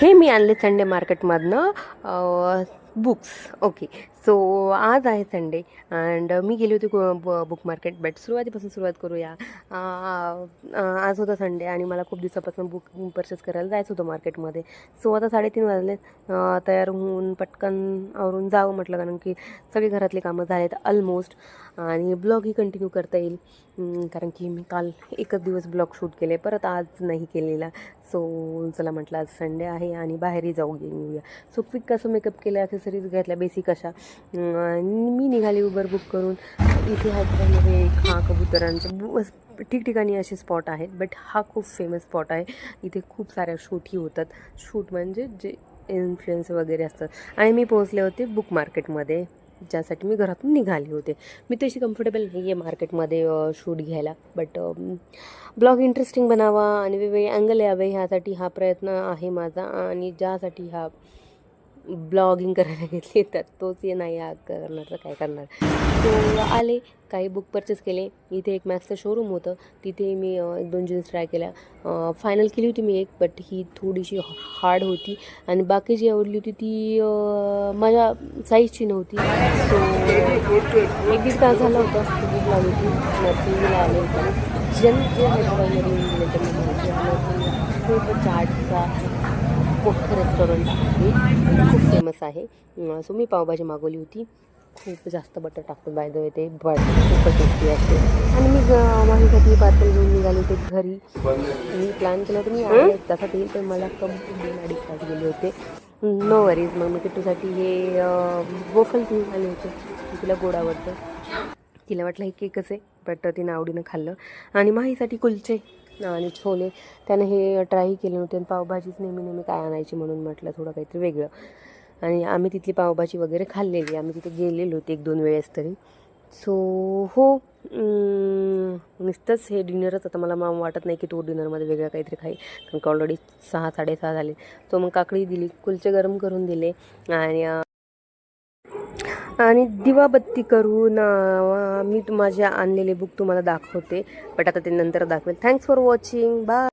हे मी आणले Sunday मार्केटमधनं books. Okay, so आज आहे संडे अँड मी गेली होती बुक मार्केट. बट सुरुवातीपासून सुरुवात करूया. आज होता संडे आणि मला खूप दिवसापासून बुक परचेस करायला जायचं होतं मार्केटमध्ये. सो आता 3:30 वाजले. तयार होऊन पटकन आवरून जावं म्हटलं, कारण की सगळी घरातली कामं झालेत ऑलमोस्ट. आणि ब्लॉगही कंटिन्यू करता येईल, कारण की मी काल एकच दिवस ब्लॉग शूट केले, परत आज नाही केलेला. सो चला म्हटलं आज संडे आहे आणि बाहेरही जाऊ घेऊया. सो क्विक असं मेकअप केलं, ॲक्सेसरीज घेतल्या बेसिक अशा. मी निघाली उबर बुक करून. इथे हैदराबादमध्ये हा कबुतरांचं ठिकठिकाणी असे स्पॉट आहेत, बट हा खूप फेमस स्पॉट आहे. इथे खूप साऱ्या शूटही होतात. शूट म्हणजे जे इन्फ्लुएन्स वगैरे असतात. आणि मी पोहोचले होते बुक मार्केटमध्ये, ज्यासाठी मी घरातून निघाले होते. मी तशी कम्फर्टेबल नाही आहे मार्केटमध्ये शूट घ्यायला, बट ब्लॉग इंटरेस्टिंग बनावा आणि वेगवेगळे अँगल यावे ह्यासाठी हा प्रयत्न आहे माझा. आणि ज्यासाठी हा ब्लॉगिंग करायला घेतली तर तोच ये नाही करणार तर काय करणार. तो आले, काही बुक परचेस केले. इथे एक मॅक्सचं शोरूम होतं, तिथे मी 1-2 जीन्स ट्राय केल्या. फायनल केली होती मी एक, बट ही थोडीशी हार्ड होती आणि बाकी जी आवडली होती ती माझ्या साईजची नव्हती. सो 1-1.5 तास झाला होता बुक लावली होती. नर्सिंगला आले होते. जे हैदराबादमध्ये येऊन गेले त्यांना माहिती आहे, खूप चाटचा मोठं रेस्टॉरंट आहे, खूप फेमस आहे. सो मी पावभाजी मागवली होती. खूप जास्त बटर टाकतो बाय द वे, ते बट खूपच टेस्टी असते. आणि मी माझ्यासाठी पार्सल घेऊन निघाले होते घरी. मी प्लॅन केलं होतं मी आले त्यासाठी येईल, पण मला कम 2-2.5 तास गेले होते. No worries. मग मी किट्टूसाठी हे वोफल घेऊन आले होते. तिला गोड आवडतं, तिला वाटलं हे केकच आहे, बट तिनं आवडीनं खाल्लं. आणि माहीसाठी कुलचे आणि छोले, त्यानं हे ट्राय केले नव्हते. आणि पावभाजीच नेहमी काय आणायची म्हणून म्हटलं थोडं काहीतरी वेगळं. आणि आम्ही तिथली पावभाजी वगैरे खाल्लेली, आम्ही तिथे गेलेलो होते 1-2 वेळेस तरी. सो हो, नुसतंच हे डिनरच. आता मला वाटत नाही की तो डिनरमध्ये वेगळं काहीतरी खाईल, कारण की ऑलरेडी 6-6:30 झाले. सो मग काकडी दिली, कुलचे गरम करून दिले आणि दिवाबत्ती करून मी माझ्या आणलेले बुक तुम्हाला दाखवते, बट आता ते नंतर दाखवेल. Thanks for watching. बाय.